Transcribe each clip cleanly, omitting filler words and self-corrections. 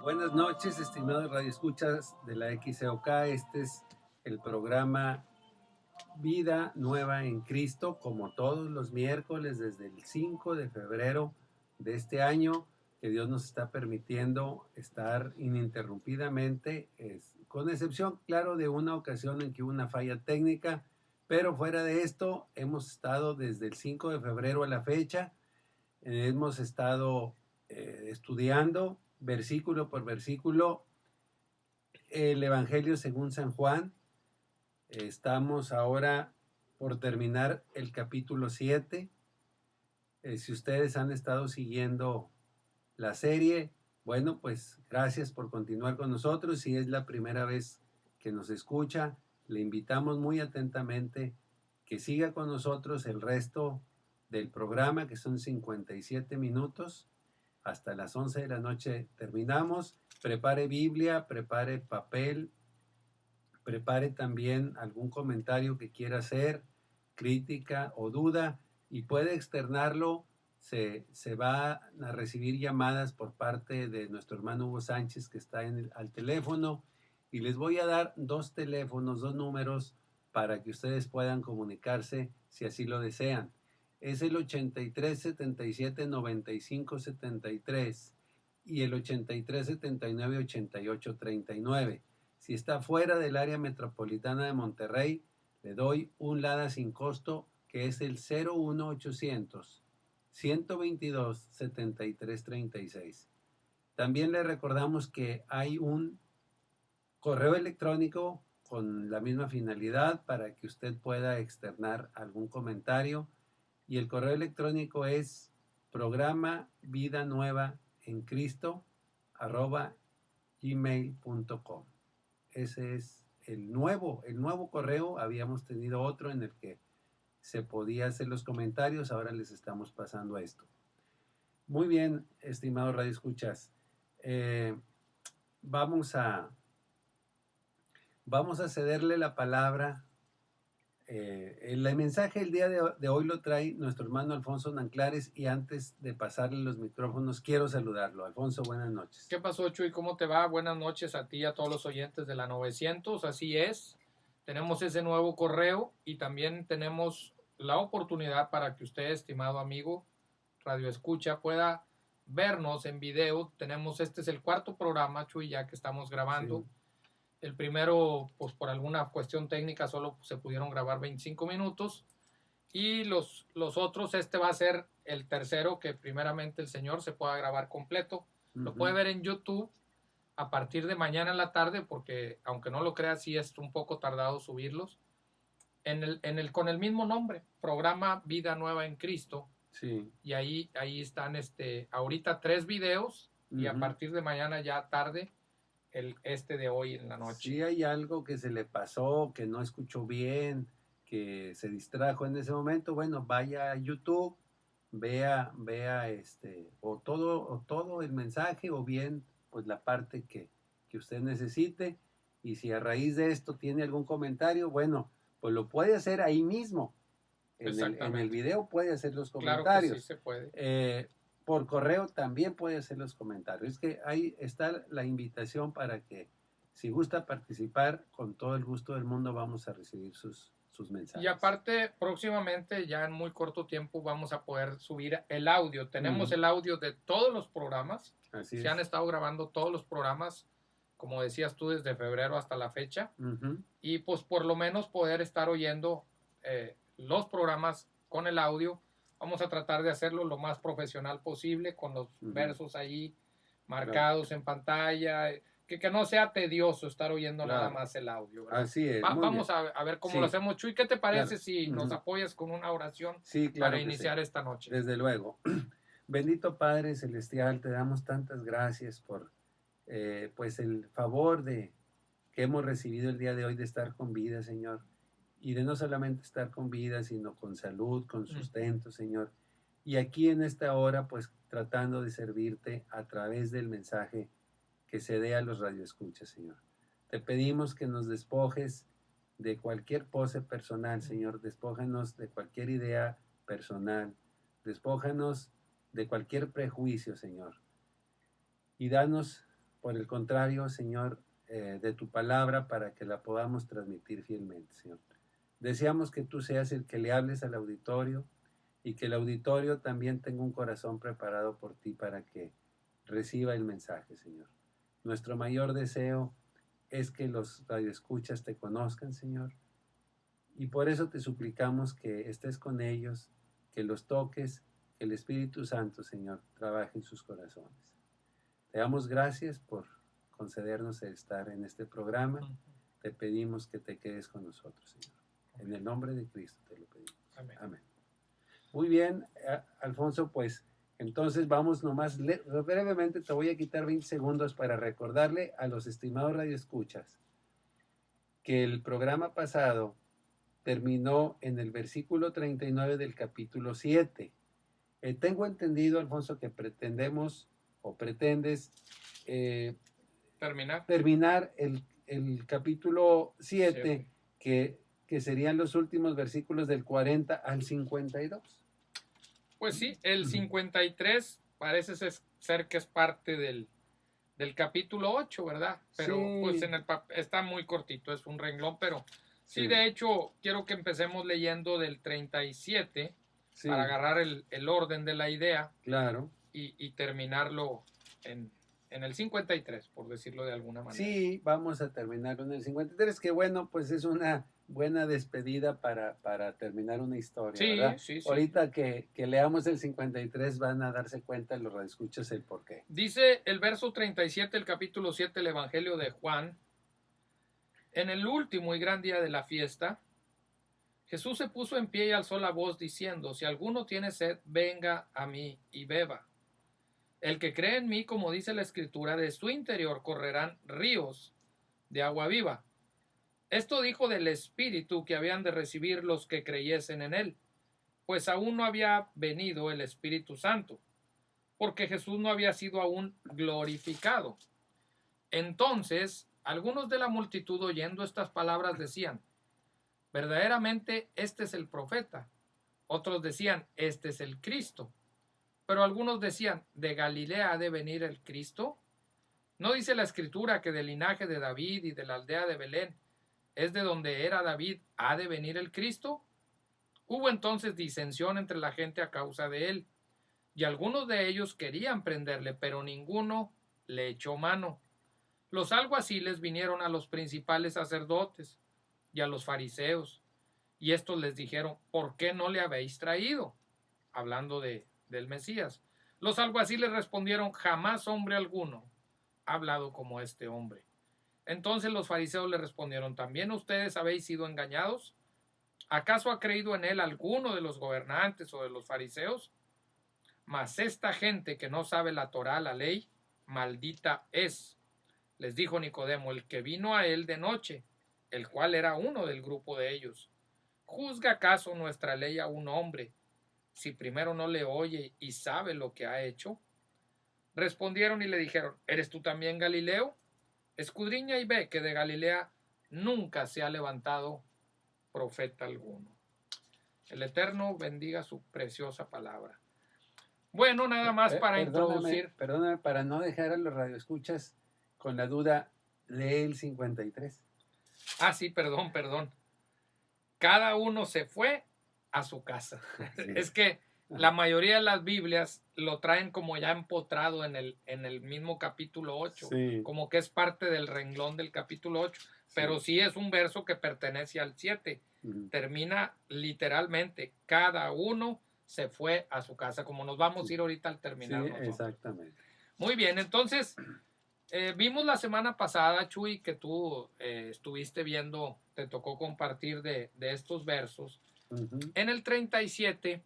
Buenas noches, estimados radioescuchas de la XCOK. Este es el programa Vida Nueva en Cristo, como todos los miércoles desde el 5 de febrero de este año, que Dios nos está permitiendo estar ininterrumpidamente, con excepción, claro, de una ocasión en que hubo una falla técnica, pero fuera de esto, hemos estado desde el 5 de febrero a la fecha, hemos estado estudiando versículo por versículo el Evangelio según San Juan. Estamos ahora por terminar el capítulo 7. Si ustedes han estado siguiendo la serie, bueno, pues gracias por continuar con nosotros. Si es la primera vez que nos escucha, le invitamos muy atentamente que siga con nosotros el resto del programa, que son 57 minutos. Hasta las 11 de la noche terminamos. Prepare Biblia, prepare papel, prepare también algún comentario que quiera hacer, crítica o duda, y puede externarlo. Se va a recibir llamadas por parte de nuestro hermano Hugo Sánchez, que está al teléfono, y les voy a dar dos teléfonos, dos números para que ustedes puedan comunicarse si así lo desean. Es el 83 77 95 73 y el 83 79 88 39. Si está fuera del área metropolitana de Monterrey, le doy un LADA sin costo, que es el 01800 122 73 36. También le recordamos que hay un correo electrónico con la misma finalidad para que usted pueda externar algún comentario, y el correo electrónico es programa vida nueva en Cristo @gmail.com. Ese es el nuevo correo. Habíamos tenido otro en el que se podía hacer los comentarios, ahora les estamos pasando a esto. Muy bien, estimado Radio Escuchas, vamos a cederle la palabra. El mensaje del día de hoy lo trae nuestro hermano Alfonso Nanclares, y antes de pasarle los micrófonos quiero saludarlo. Alfonso, buenas noches. ¿Qué pasó, Chuy? ¿Cómo te va? Buenas noches a ti y a todos los oyentes de la 900. Así es, tenemos ese nuevo correo y también tenemos la oportunidad para que usted, estimado amigo Radio Escucha, pueda vernos en video. Este es el cuarto programa, Chuy, ya que estamos grabando. Sí. El primero, pues por alguna cuestión técnica, solo se pudieron grabar 25 minutos. Y los otros, este va a ser el tercero, que primeramente el Señor se pueda grabar completo. Lo puede ver en YouTube a partir de mañana en la tarde, porque aunque no lo crea, sí es un poco tardado subirlos. Con el mismo nombre, Programa Vida Nueva en Cristo. Sí. Y ahí están ahorita 3 videos, y a partir de mañana ya tarde de hoy en la noche. Si hay algo que se le pasó, que no escuchó bien, que se distrajo en ese momento, bueno, vaya a YouTube, vea o todo el mensaje, o bien pues la parte que usted necesite. Y si a raíz de esto tiene algún comentario, bueno, pues lo puede hacer ahí mismo. En el video puede hacer los comentarios. Claro que sí se puede. Por correo también puede hacer los comentarios. Es que ahí está la invitación para que, si gusta participar, con todo el gusto del mundo vamos a recibir sus mensajes. Y aparte, próximamente, ya en muy corto tiempo, vamos a poder subir el audio. Tenemos el audio de todos los programas. Así Se han estado grabando todos los programas, como decías tú, desde febrero hasta la fecha. Y pues por lo menos poder estar oyendo los programas con el audio. Vamos a tratar de hacerlo lo más profesional posible, con los versos ahí marcados en pantalla, que no sea tedioso estar oyendo nada más el audio, ¿verdad? Así es. Vamos a ver cómo lo hacemos. Chuy, ¿qué te parece si nos apoyas con una oración para iniciar esta noche? Desde luego. Bendito Padre Celestial, te damos tantas gracias por pues el favor que hemos recibido el día de hoy de estar con vida, Señor. Y de no solamente estar con vida, sino con salud, con sustento, Señor. Y aquí en esta hora, pues tratando de servirte a través del mensaje que se dé a los radioescuchas, Señor. Te pedimos que nos despojes de cualquier pose personal, Señor. Despójanos de cualquier idea personal. Despójanos de cualquier prejuicio, Señor. Y danos por el contrario, Señor, de tu palabra para que la podamos transmitir fielmente, Señor. Deseamos que tú seas el que le hables al auditorio y que el auditorio también tenga un corazón preparado por ti para que reciba el mensaje, Señor. Nuestro mayor deseo es que los radioescuchas te conozcan, Señor, y por eso te suplicamos que estés con ellos, que los toques, que el Espíritu Santo, Señor, trabaje en sus corazones. Te damos gracias por concedernos el estar en este programa. Te pedimos que te quedes con nosotros, Señor. En el nombre de Cristo te lo pedimos. Amén. Amén. Muy bien, Alfonso, pues entonces vamos nomás, brevemente te voy a quitar 20 segundos para recordarle a los estimados radioescuchas que el programa pasado terminó en el versículo 39 del capítulo 7. Tengo entendido, Alfonso, que pretendemos o pretendes terminar el capítulo 7, que serían los últimos versículos del 40 al 52. Pues sí, el 53 parece ser que es parte del capítulo 8, ¿verdad? Pero sí, pues está muy cortito, es un renglón, pero sí, de hecho, quiero que empecemos leyendo del 37 para agarrar el orden de la idea. Claro. Y terminarlo en el 53, por decirlo de alguna manera. Sí, vamos a terminarlo en el 53, que bueno, pues es una buena despedida para terminar una historia, sí, ¿verdad? Sí. Ahorita que leamos el 53 van a darse cuenta los radioescuchas el porqué. Dice el verso 37, el capítulo 7 del Evangelio de Juan: en el último y gran día de la fiesta, Jesús se puso en pie y alzó la voz diciendo: si alguno tiene sed, venga a mí y beba. El que cree en mí, como dice la Escritura, de su interior correrán ríos de agua viva. Esto dijo del Espíritu que habían de recibir los que creyesen en él, pues aún no había venido el Espíritu Santo, porque Jesús no había sido aún glorificado. Entonces, algunos de la multitud, oyendo estas palabras, decían: verdaderamente este es el profeta. Otros decían: este es el Cristo. Pero algunos decían: ¿de Galilea ha de venir el Cristo? ¿No dice la Escritura que del linaje de David y de la aldea de Belén, es de donde era David, ha de venir el Cristo? Hubo entonces disensión entre la gente a causa de él, y algunos de ellos querían prenderle, pero ninguno le echó mano. Los alguaciles vinieron a los principales sacerdotes y a los fariseos, y estos les dijeron: ¿por qué no le habéis traído? Hablando del Mesías. Los alguaciles respondieron: jamás hombre alguno ha hablado como este hombre. Entonces los fariseos le respondieron: ¿también ustedes habéis sido engañados? ¿Acaso ha creído en él alguno de los gobernantes o de los fariseos? Mas esta gente que no sabe la Torá, la ley, maldita es. Les dijo Nicodemo, el que vino a él de noche, el cual era uno del grupo de ellos: ¿juzga acaso nuestra ley a un hombre si primero no le oye y sabe lo que ha hecho? Respondieron y le dijeron: ¿eres tú también Galileo? Escudriña y ve que de Galilea nunca se ha levantado profeta alguno. El Eterno bendiga su preciosa palabra. Bueno, nada más para introducir. Perdóname, para no dejar a los radioescuchas con la duda, lee el 53. Ah, sí, perdón. Cada uno se fue a su casa. Sí. Es que la mayoría de las Biblias lo traen como ya empotrado en el mismo capítulo 8, sí, como que es parte del renglón del capítulo 8, pero sí es un verso que pertenece al 7. Termina literalmente: cada uno se fue a su casa, como nos vamos a ir ahorita al terminar nosotros. Exactamente. Muy bien, entonces vimos la semana pasada, Chuy, que tú estuviste viendo, te tocó compartir de estos versos. En el 37,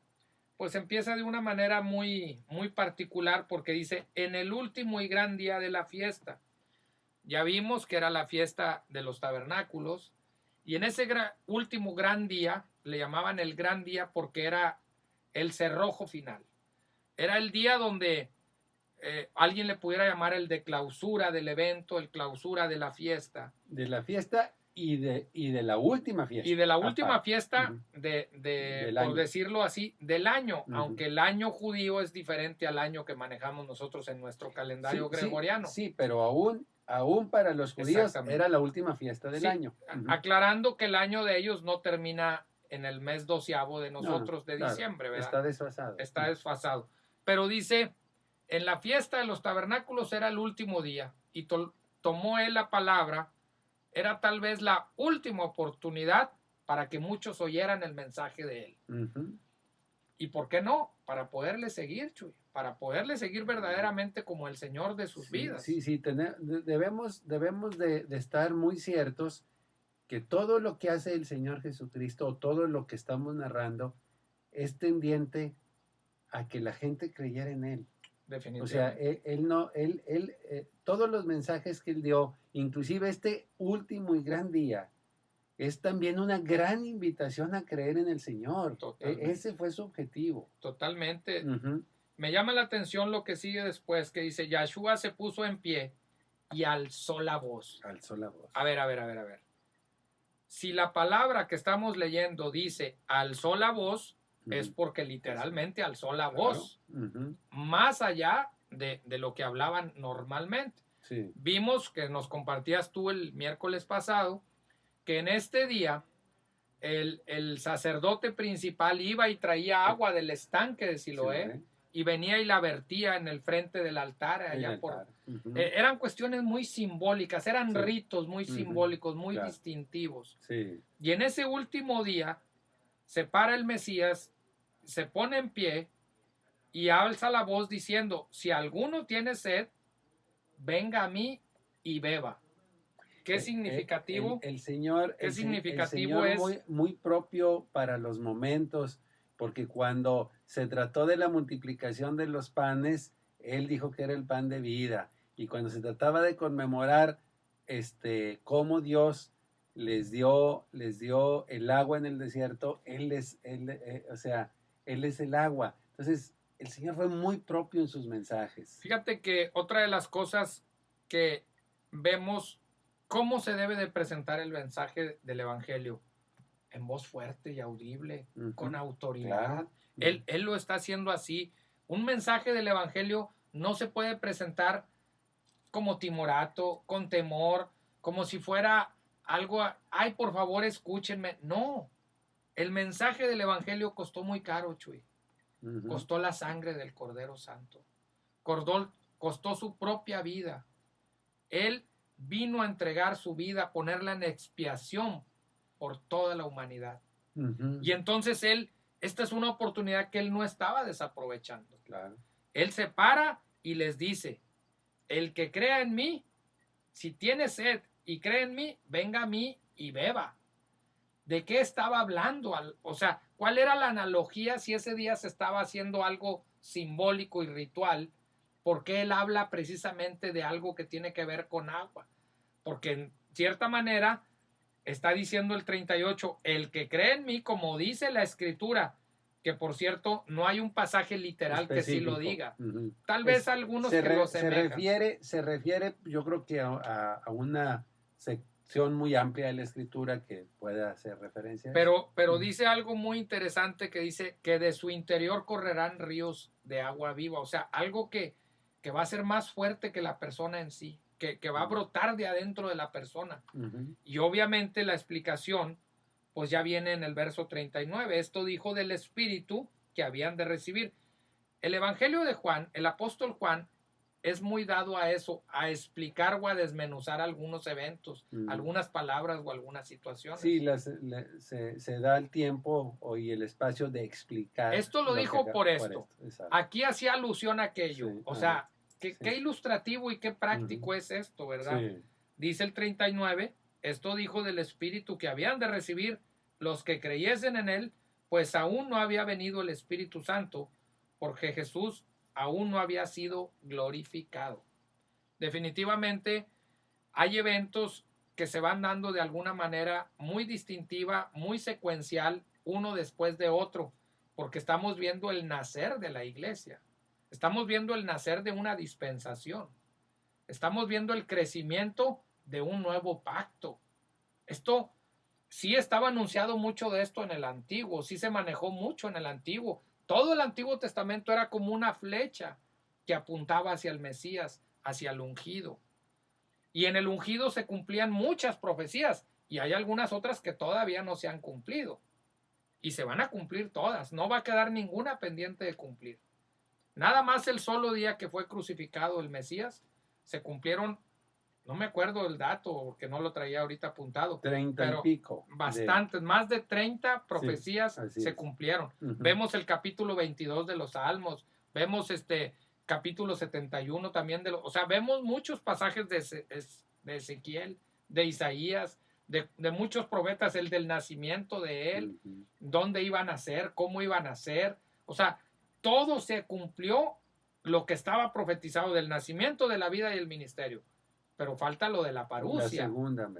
pues empieza de una manera muy, muy particular, porque dice: en el último y gran día de la fiesta. Ya vimos que era la fiesta de los tabernáculos, y en ese último gran día, le llamaban el gran día porque era el cerrojo final. Era el día donde alguien le pudiera llamar el de clausura del evento, el clausura de la fiesta. De la fiesta y de la última fiesta. Y de la última aparte. fiesta Ujú. por año. decirlo así, del año, Ujú. aunque el año judío es diferente al año que manejamos nosotros en nuestro calendario gregoriano. Sí, pero aún para los judíos era la última fiesta del Sí, año. Ujú. aclarando que el año de ellos no termina en el mes 12avo de nosotros, de claro, diciembre, ¿verdad? Está desfasado. Está desfasado. Pero dice, en la fiesta de los tabernáculos era el último día y tomó él la palabra. Era tal vez la última oportunidad para que muchos oyeran el mensaje de él. Ujú. ¿Y por qué no? Para poderle seguir, Chuy, para poderle seguir verdaderamente como el Señor de sus vidas. Sí, debemos de estar muy ciertos que todo lo que hace el Señor Jesucristo, o todo lo que estamos narrando, es tendiente a que la gente creyera en Él. O sea, todos los mensajes que Él dio, inclusive este último y gran día, es también una gran invitación a creer en el Señor. Ese fue su objetivo. Totalmente. Uh-huh. Me llama la atención lo que sigue después, que dice, Yahshua se puso en pie y alzó la voz. Alzó la voz. A ver. Si la palabra que estamos leyendo dice alzó la voz, es porque literalmente alzó la voz. Uh-huh. Más allá de lo que hablaban normalmente. Sí. Vimos que nos compartías tú el miércoles pasado, que en este día el sacerdote principal iba y traía agua del estanque de Siloé, y venía y la vertía en el frente del altar allá Uh-huh. Eran cuestiones muy simbólicas, eran ritos muy simbólicos, muy distintivos. Sí. Y en ese último día se para el Mesías, se pone en pie y alza la voz diciendo, si alguno tiene sed, venga a mí y beba. Qué significativo. El Señor, qué el significativo Señor es. Muy, muy propio para los momentos, porque cuando se trató de la multiplicación de los panes, Él dijo que era el pan de vida. Y cuando se trataba de conmemorar cómo Dios les dio el agua en el desierto, Él es el agua. Entonces, el Señor fue muy propio en sus mensajes. Fíjate que otra de las cosas que vemos, cómo se debe de presentar el mensaje del Evangelio, en voz fuerte y audible, con autoridad. Claro. Él lo está haciendo así. Un mensaje del Evangelio no se puede presentar como timorato, con temor, como si fuera algo, ay, por favor, escúchenme. No, el mensaje del Evangelio costó muy caro, Chuy. Costó la sangre del Cordero Santo. Costó su propia vida. Él vino a entregar su vida, a ponerla en expiación por toda la humanidad. Y entonces esta es una oportunidad que él no estaba desaprovechando. Claro. Él se para y les dice, el que crea en mí, si tiene sed y cree en mí, venga a mí y beba. ¿De qué estaba hablando? O sea, ¿cuál era la analogía si ese día se estaba haciendo algo simbólico y ritual? ¿Por qué él habla precisamente de algo que tiene que ver con agua? Porque en cierta manera está diciendo el 38, el que cree en mí, como dice la Escritura, que por cierto no hay un pasaje literal específico que sí lo diga. Tal vez algunos que lo semejan. Se refiere, yo creo que a una sección muy amplia de la Escritura que pueda hacer referencia a eso. Pero dice algo muy interesante que dice que de su interior correrán ríos de agua viva. O sea, algo que va a ser más fuerte que la persona en sí, que va a brotar de adentro de la persona. Y obviamente la explicación pues ya viene en el verso 39. Esto dijo del Espíritu que habían de recibir. El Evangelio de Juan, el apóstol Juan, es muy dado a eso, a explicar o a desmenuzar algunos eventos, algunas palabras o algunas situaciones. Sí, se da el tiempo y el espacio de explicar. Esto lo dijo por esto. Aquí hacía alusión a aquello. Sí, o sea, qué ilustrativo y qué práctico es esto, ¿verdad? Sí. Dice el 39, esto dijo del Espíritu que habían de recibir los que creyesen en él, pues aún no había venido el Espíritu Santo, porque Jesús aún no había sido glorificado. Definitivamente hay eventos que se van dando de alguna manera muy distintiva, muy secuencial, uno después de otro, porque estamos viendo el nacer de la iglesia, estamos viendo el nacer de una dispensación, estamos viendo el crecimiento de un nuevo pacto. Esto sí estaba anunciado mucho de esto en el Antiguo, sí se manejó mucho en el Antiguo. Todo el Antiguo Testamento era como una flecha que apuntaba hacia el Mesías, hacia el ungido. Y en el ungido se cumplían muchas profecías y hay algunas otras que todavía no se han cumplido. Y se van a cumplir todas, no va a quedar ninguna pendiente de cumplir. Nada más el solo día que fue crucificado el Mesías, se cumplieron, no me acuerdo el dato porque no lo traía ahorita apuntado, 30 pero y pico. bastantes, más de 30 profecías sí, se cumplieron. Vemos el capítulo 22 de los Salmos, vemos capítulo 71 también o sea, vemos muchos pasajes de Ezequiel, de Isaías, de muchos profetas, el del nacimiento de él, dónde iban a ser, cómo iban a ser, o sea, todo se cumplió lo que estaba profetizado del nacimiento, de la vida y el ministerio. Pero falta lo de la parusia,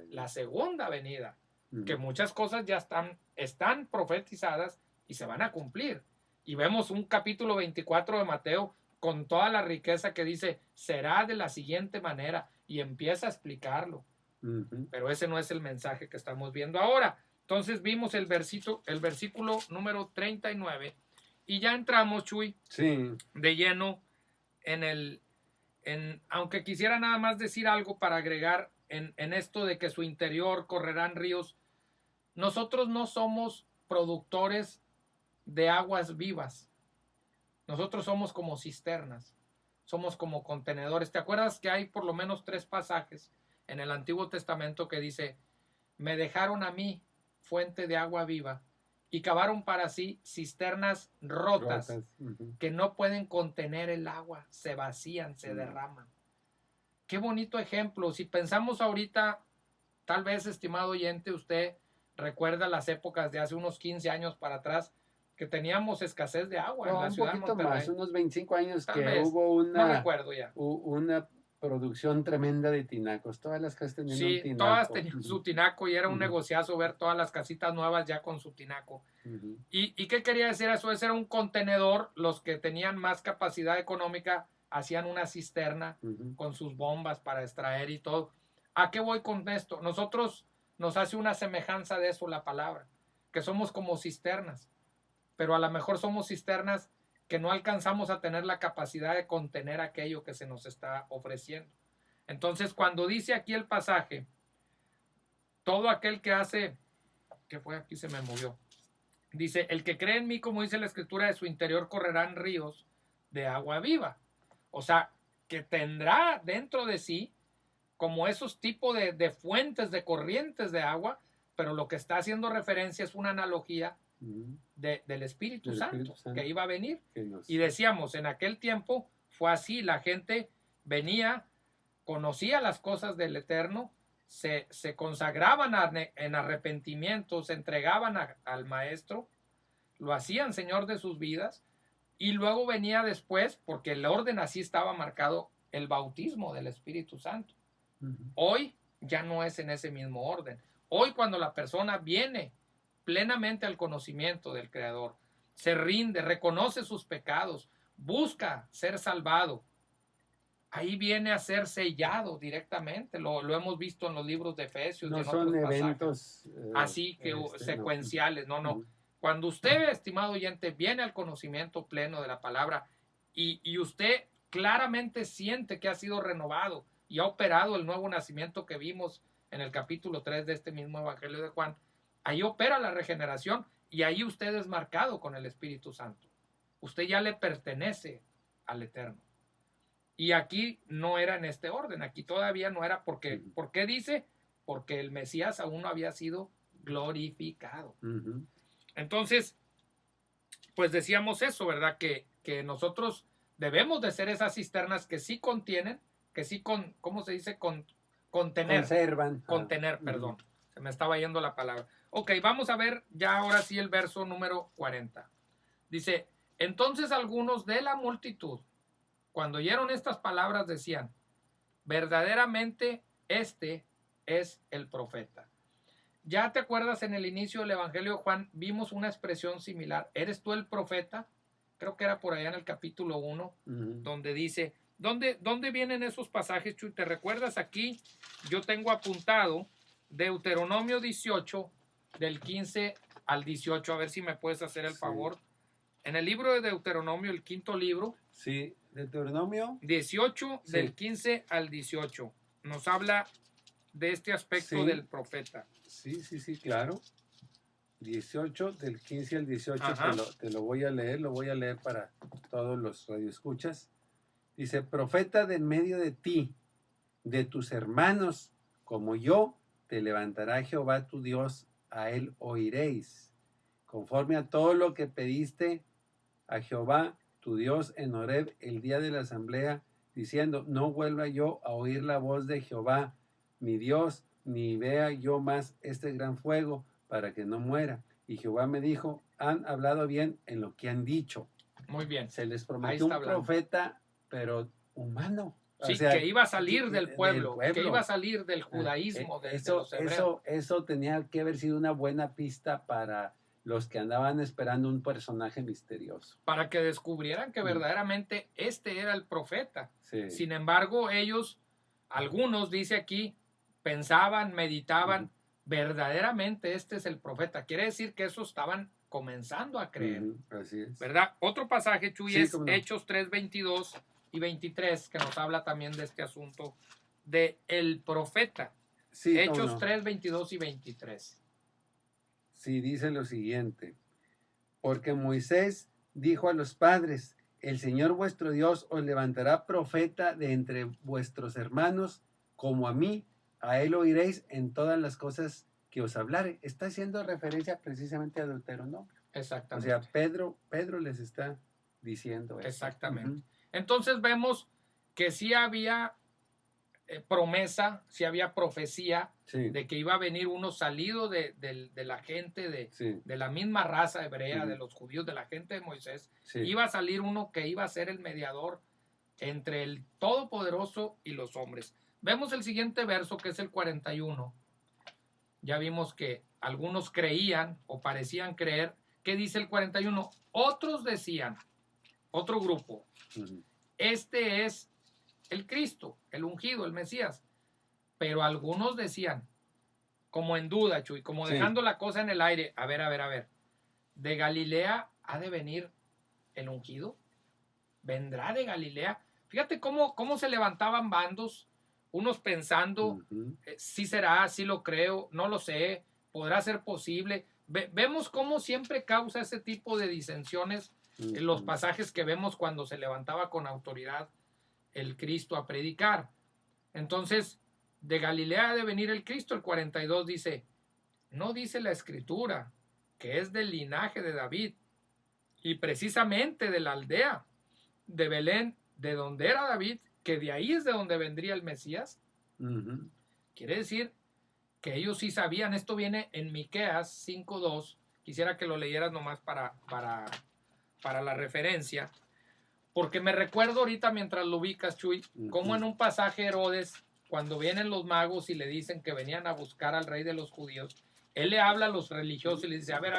la segunda venida, que muchas cosas ya están profetizadas y se van a cumplir. Y vemos un capítulo 24 de Mateo con toda la riqueza que dice, será de la siguiente manera, y empieza a explicarlo. Pero ese no es el mensaje que estamos viendo ahora. Entonces vimos el versículo número 39 y ya entramos, Chuy, de lleno aunque quisiera nada más decir algo para agregar en esto de que su interior correrán ríos. Nosotros no somos productores de aguas vivas. Nosotros somos como cisternas, somos como contenedores. ¿Te acuerdas que hay por lo menos 3 pasajes en el Antiguo Testamento que dice, me dejaron a mí fuente de agua viva y cavaron para sí cisternas rotas que no pueden contener el agua, se vacían, se derraman? Qué bonito ejemplo. Si pensamos ahorita, tal vez, estimado oyente, usted recuerda las épocas de hace unos 15 años para atrás, que teníamos escasez de agua en la ciudad de Monterrey. Un poquito más, unos 25 años tal que vez, hubo no recuerdo ya. una producción tremenda de tinacos. Todas las casas tenían un tinaco. Todas tenían su tinaco y era un negociazo ver todas las casitas nuevas ya con su tinaco. ¿Y qué quería decir eso? Ese era un contenedor. Los que tenían más capacidad económica hacían una cisterna con sus bombas para extraer y todo. ¿A qué voy con esto? Nosotros nos hace una semejanza de eso la palabra, que somos como cisternas, pero a lo mejor somos cisternas que no alcanzamos a tener la capacidad de contener aquello que se nos está ofreciendo. Entonces, cuando dice aquí el pasaje, todo aquel que hace, ¿qué fue? Aquí se me movió. Dice, el que cree en mí, como dice la escritura, de su interior correrán ríos de agua viva. O sea, que tendrá dentro de sí como esos tipos de fuentes, de corrientes de agua, pero lo que está haciendo referencia es una analogía del Espíritu Santo que iba a venir. Y decíamos, en aquel tiempo fue así, la gente venía, conocía las cosas del Eterno, se consagraban en arrepentimiento, se entregaban al Maestro, lo hacían Señor de sus vidas, y luego venía después, porque el orden así estaba marcado, el bautismo del Espíritu Santo. Hoy ya no es en ese mismo orden. Hoy, cuando la persona viene plenamente al conocimiento del Creador, se rinde, reconoce sus pecados, busca ser salvado, ahí viene a ser sellado directamente. Lo hemos visto en los libros de Efesios. No y en son otros eventos así que secuenciales. No. Cuando usted, estimado oyente, viene al conocimiento pleno de la palabra y usted claramente siente que ha sido renovado y ha operado el nuevo nacimiento que vimos en el capítulo 3 de este mismo Evangelio de Juan, ahí opera la regeneración y ahí usted es marcado con el Espíritu Santo. Usted ya le pertenece al Eterno. Y aquí no era en este orden, aquí todavía no era porque, ¿por qué dice? Porque el Mesías aún no había sido glorificado. Entonces, pues decíamos eso, ¿verdad? Que nosotros debemos de ser esas cisternas que sí contienen, que sí ¿cómo se dice? Contener. Conservan. Contener, perdón. Se me estaba yendo la palabra. Ok, vamos a ver ya ahora sí el verso número 40. Dice, entonces algunos de la multitud, cuando oyeron estas palabras, decían, verdaderamente este es el profeta. Ya te acuerdas, en el inicio del Evangelio de Juan vimos una expresión similar. ¿Eres tú el profeta? Creo que era por allá en el capítulo 1, donde dice, ¿dónde vienen esos pasajes, Chuy? ¿Te recuerdas? Aquí yo tengo apuntado Deuteronomio 18, del 15 al 18. A ver si me puedes hacer el favor. En el libro de Deuteronomio, el quinto libro. Sí, Deuteronomio 18, del 15 al 18. Nos habla de este aspecto del profeta. Sí, claro. 18, del 15 al 18, te lo voy a leer para todos los radioescuchas. Dice, profeta de en medio de ti, de tus hermanos, como yo, te levantará Jehová tu Dios, a él oiréis, conforme a todo lo que pediste a Jehová tu Dios en Horeb el día de la asamblea, diciendo, no vuelva yo a oír la voz de Jehová, mi Dios, ni vea yo más este gran fuego, para que no muera. Y Jehová me dijo, han hablado bien en lo que han dicho. Muy bien. Se les prometió un profeta, pero humano. Sí, o sea, que iba a salir del pueblo, que iba a salir del judaísmo, de los hebreos. Eso tenía que haber sido una buena pista para los que andaban esperando un personaje misterioso. Para que descubrieran que verdaderamente este era el profeta. Sí. Sin embargo, ellos, algunos, dice aquí, pensaban, meditaban, verdaderamente este es el profeta. Quiere decir que eso estaban comenzando a creer. Así es. ¿Verdad? Otro pasaje, Chuy, es Hechos 3, 22 y 23, que nos habla también de este asunto de el profeta. Sí, Hechos 3, 22 y 23. Sí, dice lo siguiente. Porque Moisés dijo a los padres, el Señor vuestro Dios os levantará profeta de entre vuestros hermanos, como a mí, a él oiréis en todas las cosas que os hablare. Está haciendo referencia precisamente a Deuteronomio. Exactamente. O sea, Pedro les está diciendo eso. Exactamente. Entonces vemos que sí había promesa, sí había profecía de que iba a venir uno salido de la gente, de la misma raza hebrea, de los judíos, de la gente de Moisés. Iba a salir uno que iba a ser el mediador entre el Todopoderoso y los hombres. Vemos el siguiente verso, que es el 41. Ya vimos que algunos creían o parecían creer. ¿Qué dice el 41? Otros decían, otro grupo, este es el Cristo, el ungido, el Mesías. Pero algunos decían, como en duda, Chuy, como dejando la cosa en el aire, a ver, ¿de Galilea ha de venir el ungido? ¿Vendrá de Galilea? Fíjate cómo se levantaban bandos, unos pensando, sí será, sí lo creo, no lo sé, podrá ser posible. Vemos cómo siempre causa ese tipo de disensiones en los pasajes que vemos cuando se levantaba con autoridad el Cristo a predicar. Entonces, de Galilea ha de venir el Cristo. El 42 dice, no dice la Escritura que es del linaje de David y precisamente de la aldea de Belén, de donde era David, que de ahí es de donde vendría el Mesías. Quiere decir que ellos sí sabían. Esto viene en Miqueas 5:2. Quisiera que lo leyeras nomás para la referencia, porque me recuerdo ahorita mientras lo ubicas, Chuy, como en un pasaje Herodes, cuando vienen los magos y le dicen que venían a buscar al rey de los judíos, él le habla a los religiosos y le dice, a ver,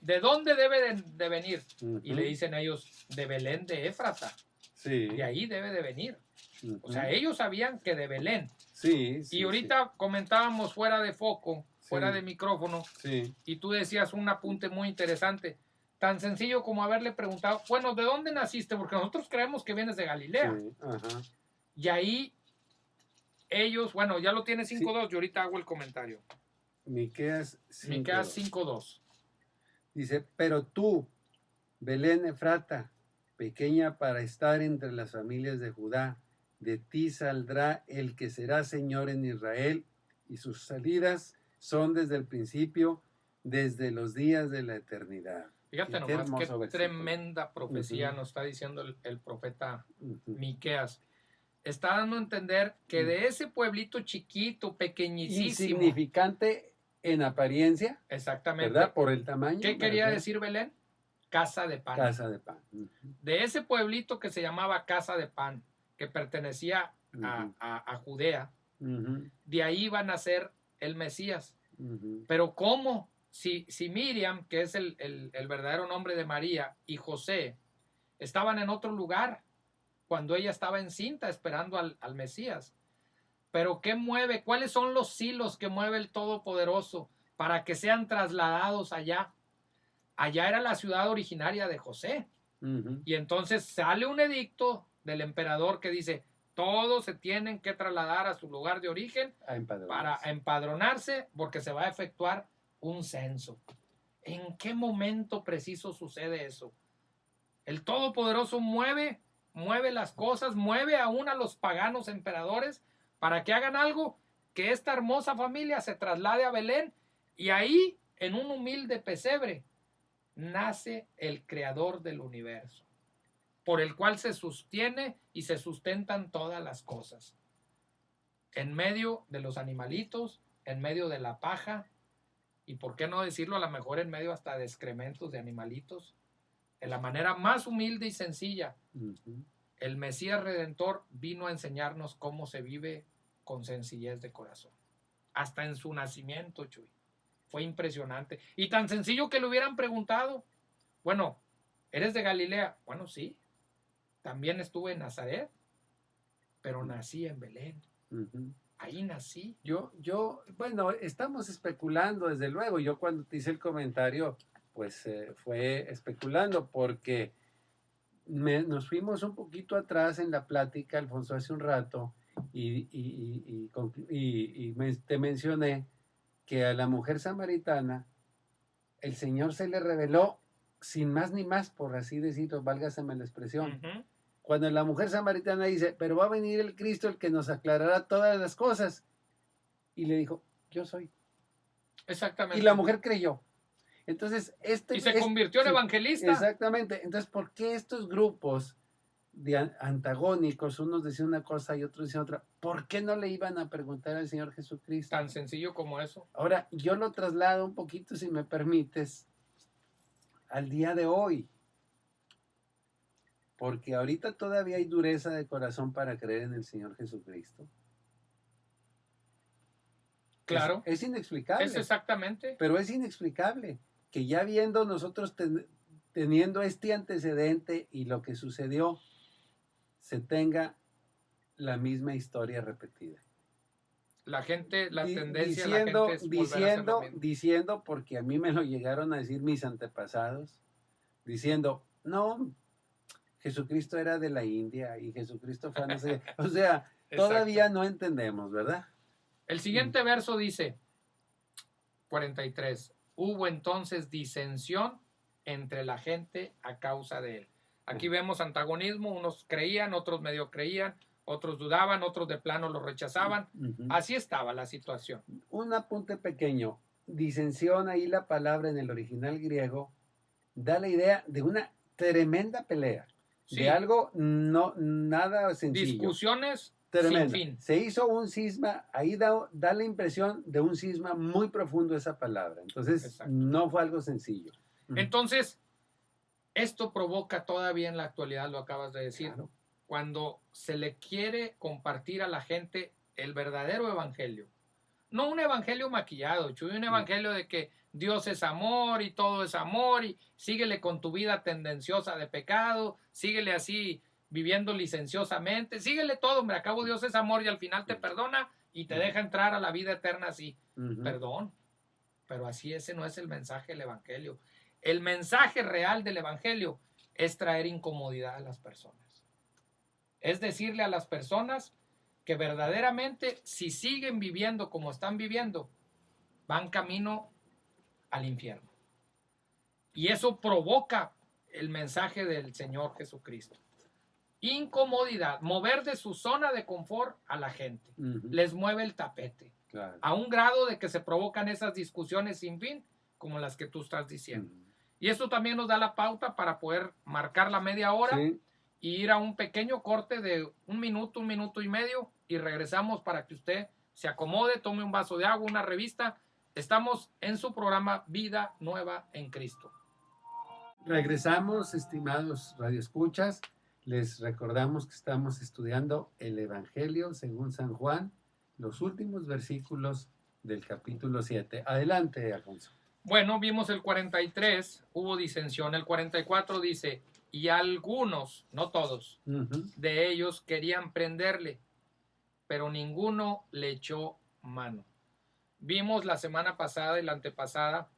¿de dónde debe de venir? Y le dicen ellos, de Belén de Éfrata. De ahí debe de venir. O sea, ellos sabían que de Belén. Y ahorita comentábamos fuera de foco, fuera de micrófono, y tú decías un apunte muy interesante, tan sencillo como haberle preguntado, bueno, ¿de dónde naciste? Porque nosotros creemos que vienes de Galilea. Y ahí ellos, bueno, ya lo tiene 5.2, yo ahorita hago el comentario. Miqueas 5.2. Dice, pero tú, Belén Efrata, pequeña para estar entre las familias de Judá, de ti saldrá el que será Señor en Israel, y sus salidas son desde el principio, desde los días de la eternidad. Fíjate nomás qué tremenda profecía nos está diciendo el profeta Miqueas. Está dando a entender que de ese pueblito chiquito, pequeñísimo, insignificante en apariencia, exactamente, ¿verdad? Por el tamaño. ¿Qué quería decir Belén? Casa de pan. Casa de pan. De ese pueblito que se llamaba Casa de Pan, que pertenecía a Judea, de ahí iba a nacer el Mesías. Pero ¿cómo? Si Miriam, que es el verdadero nombre de María, y José estaban en otro lugar cuando ella estaba encinta esperando al Mesías, Pero ¿qué mueve? ¿Cuáles son los hilos que mueve el Todopoderoso para que sean trasladados allá? Allá era la ciudad originaria de José. Y entonces sale un edicto del emperador que dice, todos se tienen que trasladar a su lugar de origen para empadronarse porque se va a efectuar un censo. ¿En qué momento preciso sucede eso? El Todopoderoso mueve las cosas, mueve aún a los paganos emperadores para que hagan algo, que esta hermosa familia se traslade a Belén y ahí, en un humilde pesebre, nace el creador del universo, por el cual se sostiene y se sustentan todas las cosas. En medio de los animalitos, en medio de la paja, y por qué no decirlo, a lo mejor en medio hasta de excrementos de animalitos, de la manera más humilde y sencilla, el Mesías Redentor vino a enseñarnos cómo se vive con sencillez de corazón. Hasta en su nacimiento, Chuy. Fue impresionante. Y tan sencillo que le hubieran preguntado, bueno, ¿eres de Galilea? Bueno, sí. También estuve en Nazaret, pero nací en Belén. Ahí nací. Bueno, estamos especulando, desde luego. Yo cuando te hice el comentario, pues fue especulando porque nos fuimos un poquito atrás en la plática, Alfonso, hace un rato, te mencioné que a la mujer samaritana el Señor se le reveló sin más ni más, por así decirlo, válgaseme la expresión. Cuando la mujer samaritana dice, pero va a venir el Cristo, el que nos aclarará todas las cosas. Y le dijo, yo soy. Exactamente. Y la mujer creyó. Entonces, y se convirtió en evangelista. Exactamente. Entonces, ¿por qué estos grupos de antagónicos, unos decían una cosa y otros decían otra, ¿por qué no le iban a preguntar al Señor Jesucristo? Tan sencillo como eso. Ahora, yo lo traslado un poquito, si me permites, al día de hoy. Porque ahorita todavía hay dureza de corazón para creer en el Señor Jesucristo. Claro. Es inexplicable. Es exactamente. Pero es inexplicable que ya viendo nosotros teniendo este antecedente y lo que sucedió, se tenga la misma historia repetida. La gente, la tendencia de la gente es diciendo, porque a mí me lo llegaron a decir mis antepasados, diciendo, no, Jesucristo era de la India y Jesucristo fue, no sé, o sea, todavía no entendemos, ¿verdad? El siguiente verso dice, 43, hubo entonces disensión entre la gente a causa de él. Aquí vemos antagonismo, unos creían, otros medio creían, otros dudaban, otros de plano lo rechazaban. Así estaba la situación. Un apunte pequeño, disensión, ahí la palabra en el original griego da la idea de una tremenda pelea, de algo nada sencillo. Discusiones tremenda. sin fin. Se hizo un cisma, ahí da la impresión de un cisma muy profundo esa palabra. Entonces, no fue algo sencillo. Entonces, esto provoca todavía en la actualidad, lo acabas de decir, claro, cuando se le quiere compartir a la gente el verdadero evangelio. No un evangelio maquillado, Chuy, un evangelio de que Dios es amor y todo es amor y síguele con tu vida tendenciosa de pecado, síguele así viviendo licenciosamente, síguele todo, hombre, acabo Dios es amor y al final te perdona y te deja entrar a la vida eterna así. Perdón, pero así ese no es el mensaje del evangelio. El mensaje real del evangelio es traer incomodidad a las personas. Es decirle a las personas que verdaderamente si siguen viviendo como están viviendo, van camino al infierno. Y eso provoca el mensaje del Señor Jesucristo. Incomodidad, mover de su zona de confort a la gente. Les mueve el tapete. Claro. A un grado de que se provocan esas discusiones sin fin, como las que tú estás diciendo. Y esto también nos da la pauta para poder marcar la media hora y ir a un pequeño corte de un minuto y medio y regresamos para que usted se acomode, tome un vaso de agua, una revista. Estamos en su programa Vida Nueva en Cristo. Regresamos, estimados radioescuchas. Les recordamos que estamos estudiando el Evangelio según San Juan, los últimos versículos del capítulo 7. Adelante, Alfonso. Bueno, vimos el 43, hubo disensión. El 44 dice, y algunos, no todos, de ellos querían prenderle, pero ninguno le echó mano. Vimos la semana pasada y la antepasada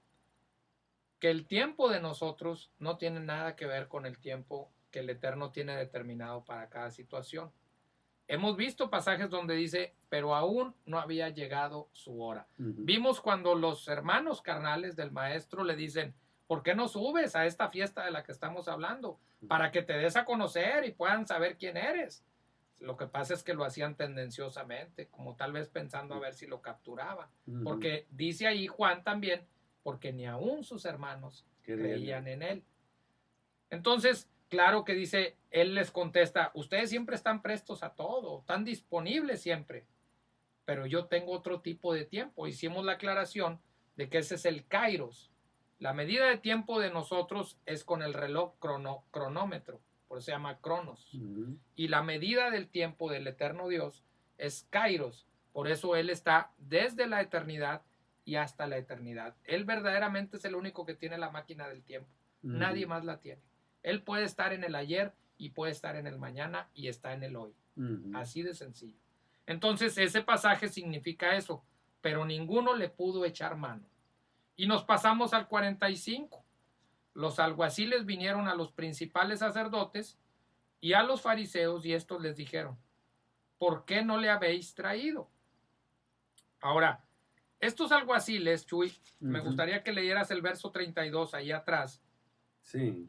que el tiempo de nosotros no tiene nada que ver con el tiempo que el Eterno tiene determinado para cada situación. Hemos visto pasajes donde dice, pero aún no había llegado su hora. Vimos cuando los hermanos carnales del maestro le dicen, ¿por qué no subes a esta fiesta de la que estamos hablando? Para que te des a conocer y puedan saber quién eres. Lo que pasa es que lo hacían tendenciosamente, como tal vez pensando a ver si lo capturaban. Porque dice ahí Juan también, porque ni aún sus hermanos creían en él. Entonces, claro que dice, él les contesta, ustedes siempre están prestos a todo, están disponibles siempre, pero yo tengo otro tipo de tiempo. Hicimos la aclaración de que ese es el kairos. La medida de tiempo de nosotros es con el reloj cronómetro, por eso se llama cronos. Y la medida del tiempo del eterno Dios es kairos, por eso Él está desde la eternidad y hasta la eternidad. Él verdaderamente es el único que tiene la máquina del tiempo. Nadie más la tiene. Él puede estar en el ayer y puede estar en el mañana y está en el hoy. Así de sencillo. Entonces ese pasaje significa eso, pero ninguno le pudo echar mano. Y nos pasamos al 45. Los alguaciles vinieron a los principales sacerdotes y a los fariseos y estos les dijeron, ¿por qué no le habéis traído? Ahora, estos alguaciles, Chuy, me gustaría que leyeras el verso 32 ahí atrás. Sí.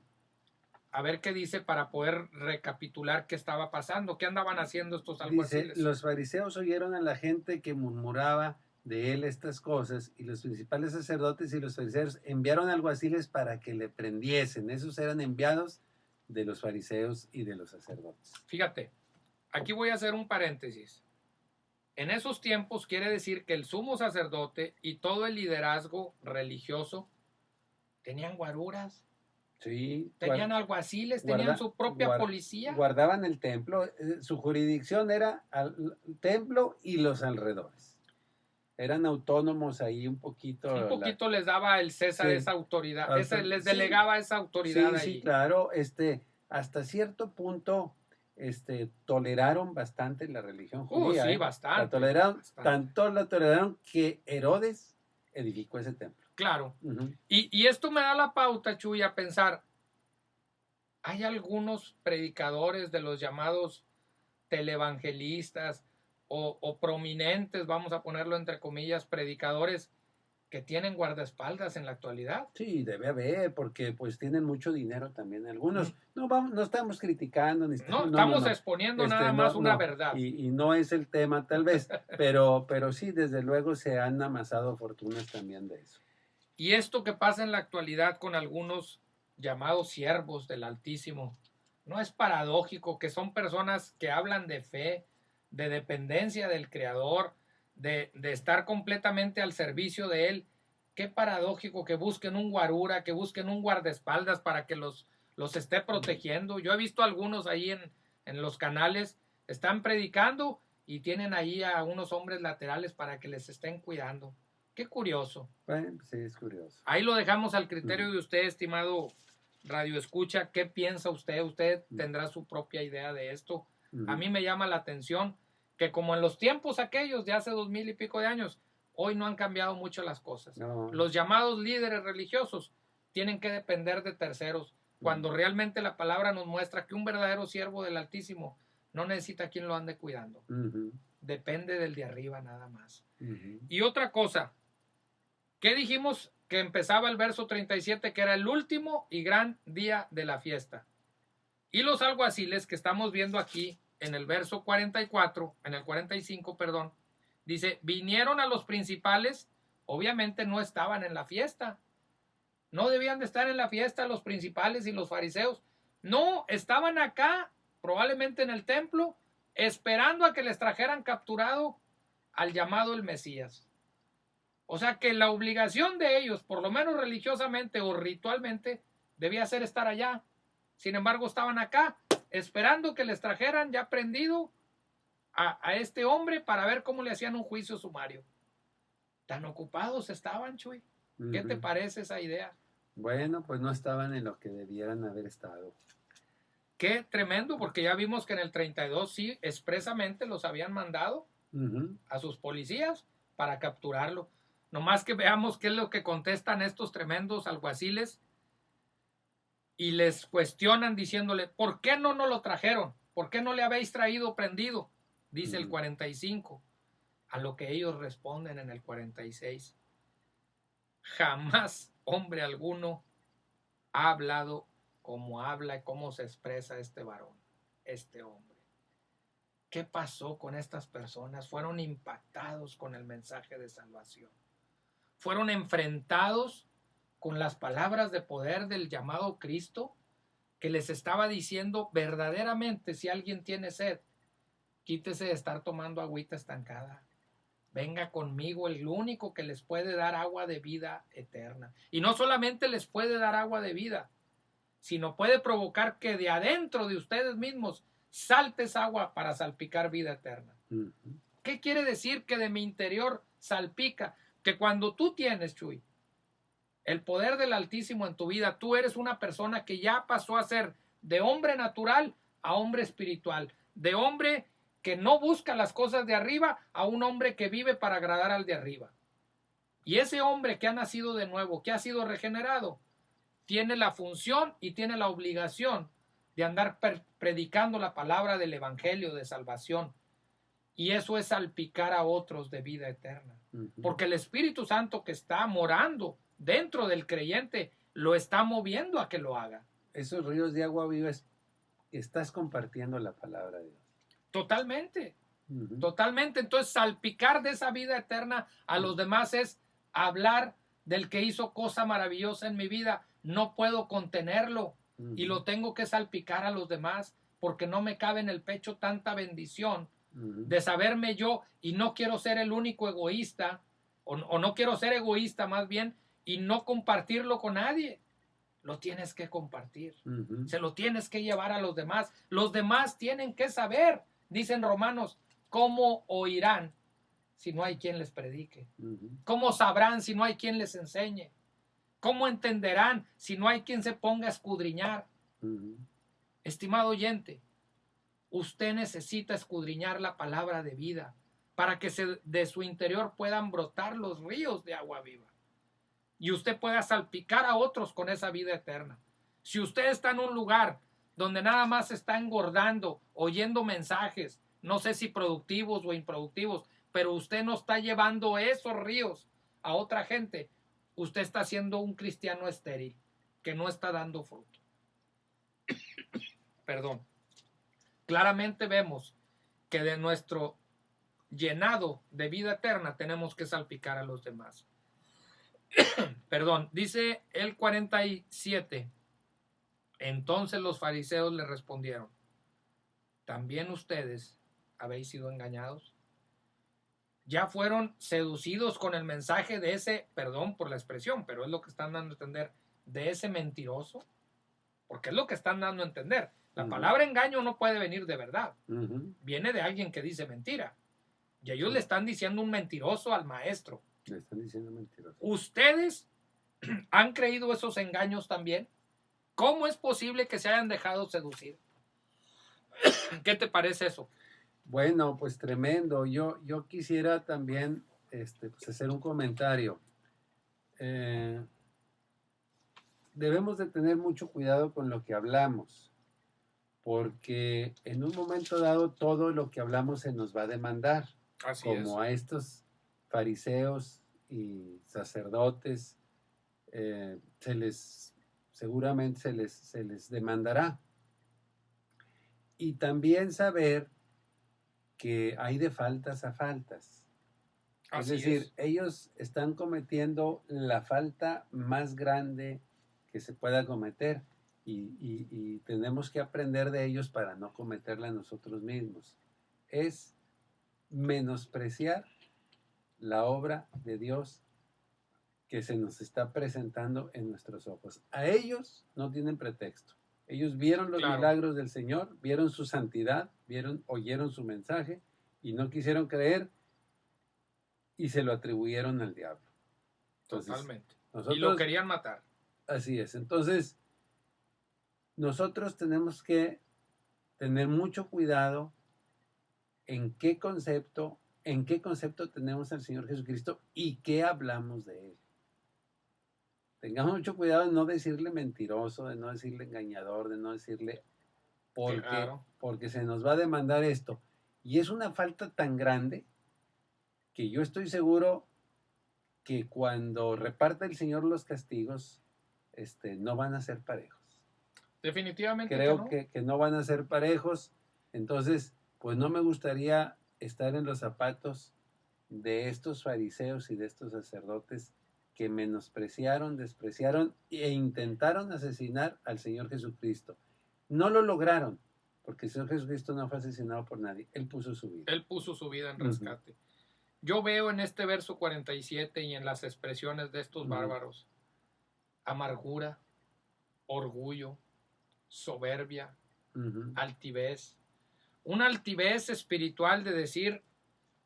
A ver qué dice para poder recapitular qué estaba pasando, qué andaban haciendo estos alguaciles. Dice, los fariseos oyeron a la gente que murmuraba de él estas cosas y los principales sacerdotes y los fariseos enviaron alguaciles para que le prendiesen. Esos eran enviados de los fariseos y de los sacerdotes. Fíjate, aquí voy a hacer un paréntesis. En esos tiempos quiere decir que el sumo sacerdote y todo el liderazgo religioso tenían guaruras. Sí, tenían alguaciles, tenían su propia policía. Guardaban el templo, su jurisdicción era el templo y los alrededores. Eran autónomos ahí un poquito. Un poquito les daba el César esa autoridad, les delegaba esa autoridad ahí. Sí, claro, hasta cierto punto toleraron bastante la religión judía. Sí, bastante. Tanto la toleraron que Herodes edificó ese templo. Claro. Y esto me da la pauta, Chuy, a pensar, hay algunos predicadores de los llamados televangelistas o prominentes, vamos a ponerlo entre comillas, predicadores que tienen guardaespaldas en la actualidad. Sí, debe haber, porque pues tienen mucho dinero también algunos. No estamos criticando. Ni estamos exponiendo nada más una verdad. Y no es el tema tal vez, pero sí, desde luego se han amasado fortunas también de eso. Y esto que pasa en la actualidad con algunos llamados siervos del Altísimo, ¿no es paradójico que son personas que hablan de fe, de dependencia del Creador, de estar completamente al servicio de Él? Qué paradójico que busquen un guarura, que busquen un guardaespaldas para que los esté protegiendo. Yo he visto algunos ahí en los canales, están predicando y tienen ahí a unos hombres laterales para que les estén cuidando. Qué curioso. Bueno, sí, es curioso. Ahí lo dejamos al criterio de usted, estimado Radio Escucha. ¿Qué piensa usted? Usted tendrá su propia idea de esto. A mí me llama la atención que como en los tiempos aquellos de hace 2000 y pico de años, hoy no han cambiado mucho las cosas. No. Los llamados líderes religiosos tienen que depender de terceros, cuando realmente la palabra nos muestra que un verdadero siervo del Altísimo no necesita quien lo ande cuidando. Depende del de arriba nada más. Y otra cosa, ¿qué dijimos que empezaba el verso 37, que era el último y gran día de la fiesta? Y los alguaciles que estamos viendo aquí en el verso 44, en el 45, perdón, dice, vinieron a los principales, obviamente no estaban en la fiesta. No debían de estar en la fiesta los principales y los fariseos. No, estaban acá, probablemente en el templo, esperando a que les trajeran capturado al llamado el Mesías. O sea que la obligación de ellos, por lo menos religiosamente o ritualmente, debía ser estar allá. Sin embargo, estaban acá, esperando que les trajeran ya prendido a este hombre para ver cómo le hacían un juicio sumario. Tan ocupados estaban, Chuy. ¿Qué te parece esa idea? Bueno, pues no estaban en lo que debieran haber estado. Qué tremendo, porque ya vimos que en el 32 sí, expresamente los habían mandado a sus policías para capturarlo. Nomás que veamos qué es lo que contestan estos tremendos alguaciles y les cuestionan diciéndole, ¿por qué no nos lo trajeron? ¿Por qué no le habéis traído prendido? Dice el 45. A lo que ellos responden en el 46. Jamás hombre alguno ha hablado como habla y cómo se expresa este varón, este hombre. ¿Qué pasó con estas personas? Fueron impactados con el mensaje de salvación. Fueron enfrentados con las palabras de poder del llamado Cristo, que les estaba diciendo verdaderamente, si alguien tiene sed, quítese de estar tomando agüita estancada. Venga conmigo, el único que les puede dar agua de vida eterna. Y no solamente les puede dar agua de vida, sino puede provocar que de adentro de ustedes mismos salte esa agua para salpicar vida eterna. ¿Qué quiere decir que de mi interior salpica? Que cuando tú tienes, Chuy, el poder del Altísimo en tu vida, tú eres una persona que ya pasó a ser de hombre natural a hombre espiritual, de hombre que no busca las cosas de arriba a un hombre que vive para agradar al de arriba. Y ese hombre que ha nacido de nuevo, que ha sido regenerado, tiene la función y tiene la obligación de andar predicando la palabra del evangelio de salvación. Y eso es salpicar a otros de vida eterna. Porque el Espíritu Santo que está morando dentro del creyente lo está moviendo a que lo haga. Esos ríos de agua viva, estás compartiendo la palabra de Dios. Totalmente. Totalmente. Entonces, salpicar de esa vida eterna a los demás es hablar del que hizo cosa maravillosa en mi vida. No puedo contenerlo y lo tengo que salpicar a los demás porque no me cabe en el pecho tanta bendición de saberme yo y no quiero ser el único egoísta o no quiero ser egoísta más bien y no compartirlo con nadie. Lo tienes que compartir. Se lo tienes que llevar a los demás. Los demás tienen que saber, dicen Romanos, cómo oirán si no hay quien les predique. ¿Cómo sabrán si no hay quien les enseñe? ¿Cómo entenderán si no hay quien se ponga a escudriñar? Estimado oyente, usted necesita escudriñar la palabra de vida para que de su interior puedan brotar los ríos de agua viva y usted pueda salpicar a otros con esa vida eterna. Si usted está en un lugar donde nada más está engordando, oyendo mensajes, no sé si productivos o improductivos, pero usted no está llevando esos ríos a otra gente, usted está siendo un cristiano estéril que no está dando fruto. Perdón. Claramente vemos que de nuestro llenado de vida eterna tenemos que salpicar a los demás. Perdón, dice el 47. Entonces los fariseos le respondieron, ¿también ustedes habéis sido engañados? Ya fueron seducidos con el mensaje de ese, perdón por la expresión, pero es lo que están dando a entender, de ese mentiroso, porque es lo que están dando a entender. La palabra engaño no puede venir de verdad, viene de alguien que dice mentira, y ellos le están diciendo un mentiroso al maestro. Le están diciendo mentiroso. ¿Ustedes han creído esos engaños también? ¿Cómo es posible que se hayan dejado seducir? ¿Qué te parece eso? Bueno, pues tremendo. Yo quisiera también pues hacer un comentario. Debemos de tener mucho cuidado con lo que hablamos, porque en un momento dado todo lo que hablamos se nos va a demandar. Así como es. A estos fariseos y sacerdotes seguramente se les demandará. Y también saber que hay de faltas a faltas. Es decir, ellos están cometiendo la falta más grande que se pueda cometer y tenemos que aprender de ellos para no cometerla nosotros mismos. Es menospreciar la obra de Dios que se nos está presentando en nuestros ojos. A ellos no tienen pretexto. Ellos vieron los milagros del Señor, vieron su santidad, oyeron su mensaje y no quisieron creer y se lo atribuyeron al diablo. Entonces, totalmente. Y lo querían matar. Así es. Entonces, nosotros tenemos que tener mucho cuidado en qué concepto en qué concepto tenemos al Señor Jesucristo y qué hablamos de Él. Tengamos mucho cuidado de no decirle mentiroso, de no decirle engañador, de no decirle porque se nos va a demandar esto. Y es una falta tan grande que yo estoy seguro que cuando reparte el Señor los castigos, no van a ser parejos. Definitivamente Creo que no. que no van a ser parejos. Entonces, pues no me gustaría estar en los zapatos de estos fariseos y de estos sacerdotes que menospreciaron, despreciaron e intentaron asesinar al Señor Jesucristo. No lo lograron, porque el Señor Jesucristo no fue asesinado por nadie. Él puso su vida. Él puso su vida en rescate. Yo veo en este verso 47 y en las expresiones de estos bárbaros amargura, orgullo, soberbia, altivez. Una altivez espiritual de decir,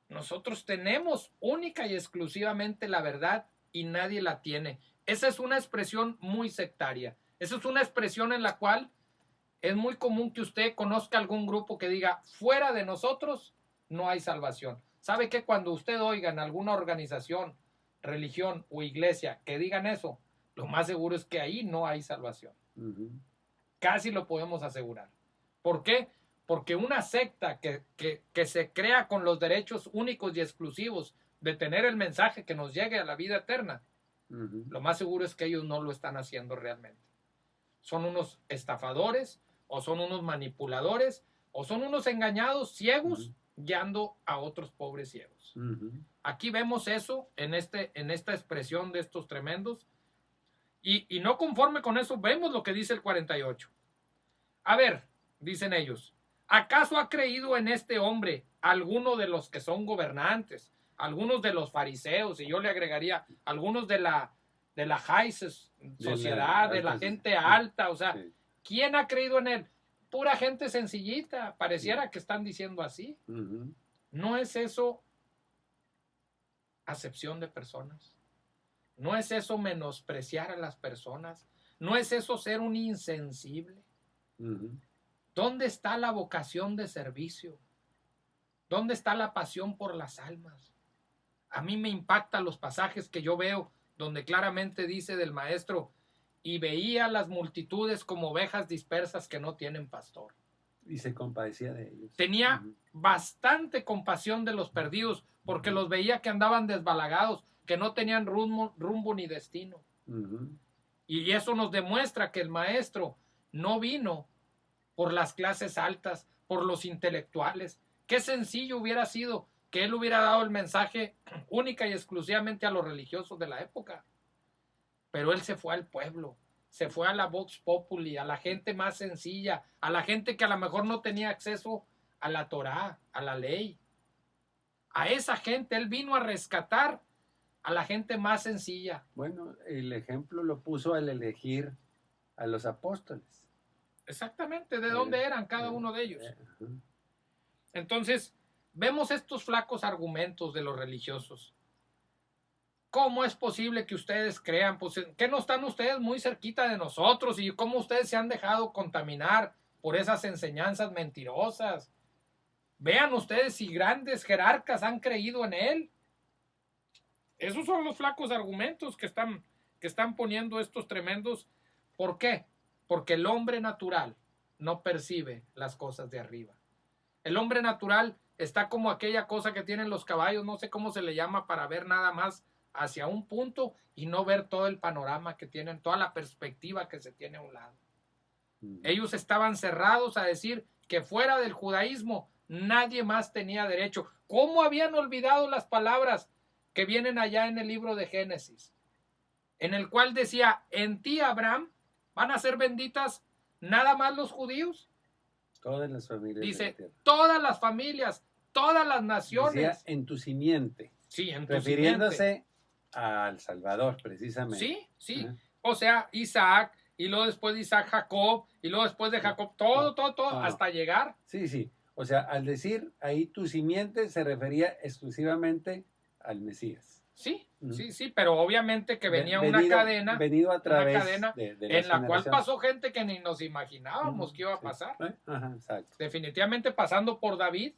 nosotros tenemos única y exclusivamente la verdad y nadie la tiene. Esa es una expresión muy sectaria. Esa es una expresión en la cual es muy común que usted conozca algún grupo que diga, fuera de nosotros no hay salvación. ¿Sabe que cuando usted oiga en alguna organización, religión o iglesia que digan eso, lo más seguro es que ahí no hay salvación? Casi lo podemos asegurar. ¿Por qué? Porque una secta que se crea con los derechos únicos y exclusivos de tener el mensaje que nos llegue a la vida eterna, lo más seguro es que ellos no lo están haciendo realmente. Son unos estafadores, o son unos manipuladores, o son unos engañados ciegos guiando a otros pobres ciegos. Aquí vemos eso en esta expresión de estos tremendos. Y no conforme con eso, vemos lo que dice el 48. A ver, dicen ellos, ¿acaso ha creído en este hombre alguno de los que son gobernantes, algunos de los fariseos, y yo le agregaría algunos de la high sociedad, de la gente alta? O sea, ¿quién ha creído en él? Pura gente sencillita, pareciera que están diciendo así. ¿No es eso acepción de personas? ¿No es eso menospreciar a las personas? ¿No es eso ser un insensible? ¿Dónde está la vocación de servicio? ¿Dónde está la pasión por las almas? A mí me impactan los pasajes que yo veo donde claramente dice del maestro, y veía las multitudes como ovejas dispersas que no tienen pastor. Y se compadecía de ellos. Tenía bastante compasión de los perdidos, porque los veía que andaban desbalagados, que no tenían rumbo ni destino. Y eso nos demuestra que el maestro no vino por las clases altas, por los intelectuales. Qué sencillo hubiera sido que él hubiera dado el mensaje única y exclusivamente a los religiosos de la época. Pero él se fue al pueblo, se fue a la vox populi, a la gente más sencilla, a la gente que a lo mejor no tenía acceso a la Torá, a la ley. A esa gente él vino a rescatar a la gente más sencilla. Bueno, el ejemplo lo puso al elegir a los apóstoles. Exactamente, ¿de dónde eran cada uno de ellos? Entonces, vemos estos flacos argumentos de los religiosos. ¿Cómo es posible que ustedes crean? Pues, ¿qué no están ustedes muy cerquita de nosotros? ¿Y cómo ustedes se han dejado contaminar por esas enseñanzas mentirosas? Vean ustedes si grandes jerarcas han creído en él. Esos son los flacos argumentos que están poniendo estos tremendos. ¿Por qué? Porque el hombre natural no percibe las cosas de arriba. El hombre natural está como aquella cosa que tienen los caballos, no sé cómo se le llama, para ver nada más hacia un punto y no ver todo el panorama que tienen, toda la perspectiva que se tiene a un lado. Ellos estaban cerrados a decir que fuera del judaísmo nadie más tenía derecho. ¿Cómo habían olvidado las palabras que vienen allá en el libro de Génesis? En el cual decía, en ti, Abraham, van a ser benditas nada más los judíos. Todas las familias. Dice, todas las familias, todas las naciones. Decía, en tu simiente. Sí, en tu refiriéndose simiente al Salvador, precisamente. Sí, sí. O sea, Isaac, y luego después de Isaac, Jacob, y luego después de Jacob, todo, hasta llegar. Sí, sí. O sea, al decir ahí tu simiente se refería exclusivamente al Mesías. Sí, sí, pero obviamente que venía una cadena, venido a través una cadena de en la cual pasó gente que ni nos imaginábamos que iba a pasar. Ajá, exacto. Definitivamente pasando por David,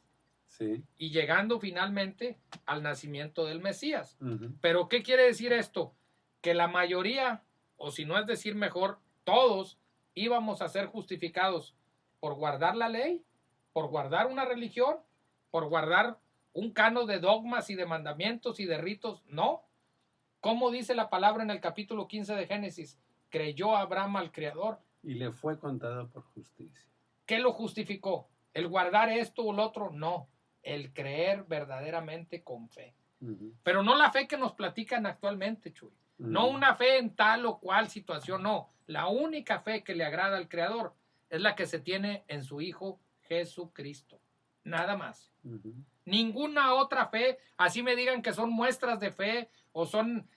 Sí. y llegando finalmente al nacimiento del Mesías. Ujú. Pero ¿qué quiere decir esto? Que la mayoría, o si no es decir mejor, todos íbamos a ser justificados por guardar la ley, por guardar una religión, por guardar un cano de dogmas y de mandamientos y de ritos. No. ¿Cómo dice la palabra en el capítulo 15 de Génesis? Creyó Abraham al Creador. Y le fue contado por justicia. ¿Qué lo justificó? ¿El guardar esto o el otro? No. El creer verdaderamente con fe. Ujú. Pero no la fe que nos platican actualmente, Chuy. No Ujú. una fe en tal o cual situación, no. La única fe que le agrada al Creador es la que se tiene en su Hijo Jesucristo. Nada más. Ujú. Ninguna otra fe, así me digan que son muestras de fe o son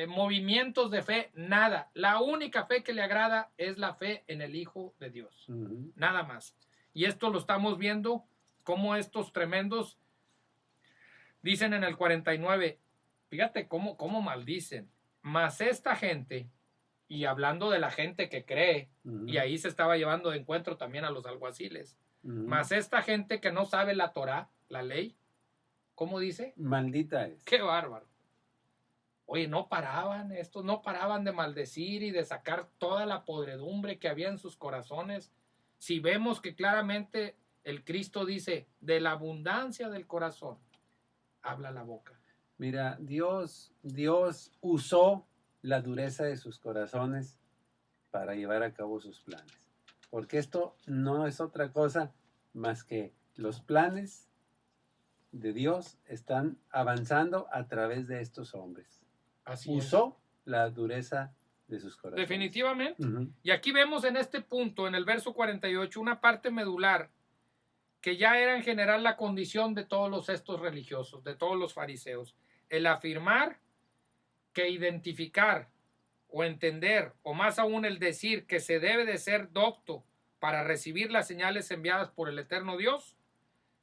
movimientos de fe, nada. La única fe que le agrada es la fe en el Hijo de Dios. Ujú. Nada más. Y esto lo estamos viendo como estos tremendos dicen en el 49, fíjate cómo maldicen, mas esta gente, y hablando de la gente que cree, Ujú. y ahí se estaba llevando de encuentro también a los alguaciles, Ujú. mas esta gente que no sabe la Torá, la ley, ¿cómo dice? Maldita es. ¡Qué bárbaro! Oye, estos no paraban de maldecir y de sacar toda la podredumbre que había en sus corazones. Si vemos que claramente el Cristo dice, de la abundancia del corazón, habla la boca. Mira, Dios usó la dureza de sus corazones para llevar a cabo sus planes. Porque esto no es otra cosa más que los planes de Dios están avanzando a través de estos hombres. Así Usó la dureza de sus es. corazones. Definitivamente. Ujú. Y aquí vemos en este punto, en el verso 48, una parte medular que ya era en general la condición de todos estos religiosos, de todos los fariseos. El afirmar que identificar o entender, o más aún el decir que se debe de ser docto para recibir las señales enviadas por el eterno Dios,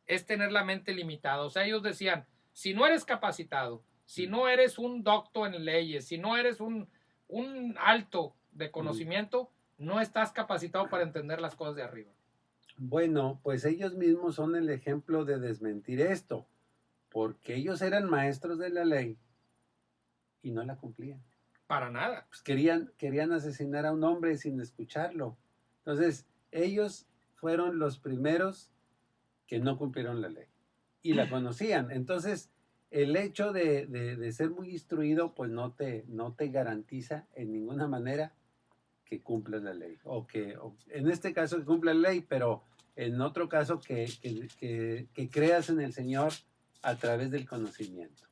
es tener la mente limitada. O sea, ellos decían, si no eres capacitado, si no eres un docto en leyes, si no eres un alto de conocimiento, no estás capacitado para entender las cosas de arriba. Bueno, pues ellos mismos son el ejemplo de desmentir esto, porque ellos eran maestros de la ley y no la cumplían. Para nada. Pues querían asesinar a un hombre sin escucharlo. Entonces, ellos fueron los primeros que no cumplieron la ley y la conocían. Entonces, el hecho de ser muy instruido, pues no te garantiza en ninguna manera que cumplas la ley. O en este caso que cumpla la ley, pero en otro caso que creas en el Señor a través del conocimiento.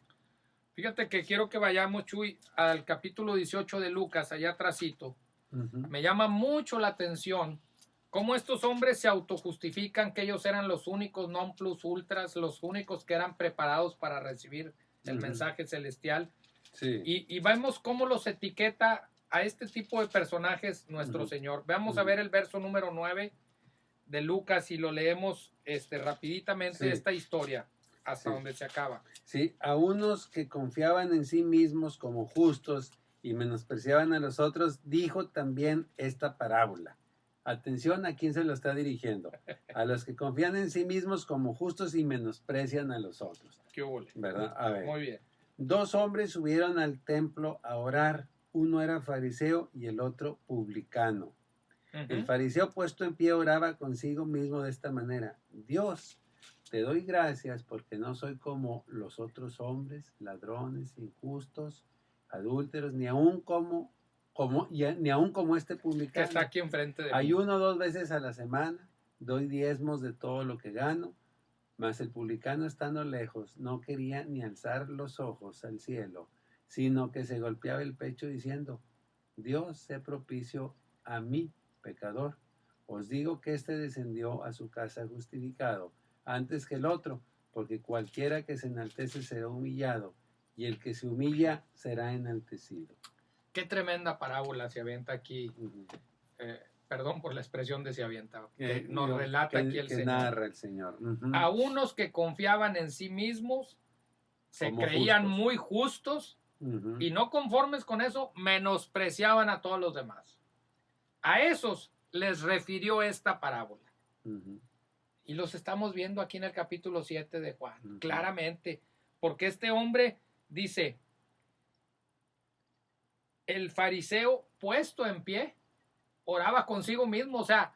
Fíjate que quiero que vayamos, Chuy, al capítulo 18 de Lucas, allá atrásito. Uh-huh. Me llama mucho la atención cómo estos hombres se autojustifican que ellos eran los únicos non plus ultras, los únicos que eran preparados para recibir el mensaje celestial. Sí. Y vemos cómo los etiqueta a este tipo de personajes nuestro Señor. Veamos a ver el verso número 9 de Lucas y lo leemos rapiditamente esta historia hasta donde se acaba. Sí, a unos que confiaban en sí mismos como justos y menospreciaban a los otros, dijo también esta parábola. Atención a quién se lo está dirigiendo. A los que confían en sí mismos como justos y menosprecian a los otros. ¿Qué hubo? ¿Verdad? A ver. Muy bien. 2 hombres subieron al templo a orar. Uno era fariseo y el otro publicano. El fariseo puesto en pie oraba consigo mismo de esta manera. Dios, te doy gracias porque no soy como los otros hombres, ladrones, injustos, adúlteros, ni aun como este publicano. Que está aquí enfrente de mí. Ayuno 2 veces a la semana, doy diezmos de todo lo que gano, mas el publicano estando lejos no quería ni alzar los ojos al cielo, sino que se golpeaba el pecho diciendo, Dios, sé propicio a mí, pecador. Os digo que éste descendió a su casa justificado antes que el otro, porque cualquiera que se enaltece será humillado, y el que se humilla será enaltecido. Qué tremenda parábola se avienta aquí. Perdón por la expresión de se avienta. Que nos relata aquí el Señor. Narra el Señor. A unos que confiaban en sí mismos, se como creían justos. Muy justos, y no conformes con eso, menospreciaban a todos los demás. A esos les refirió esta parábola. Y los estamos viendo aquí en el capítulo 7 de Juan, claramente, porque este hombre dice, el fariseo puesto en pie, oraba consigo mismo, o sea,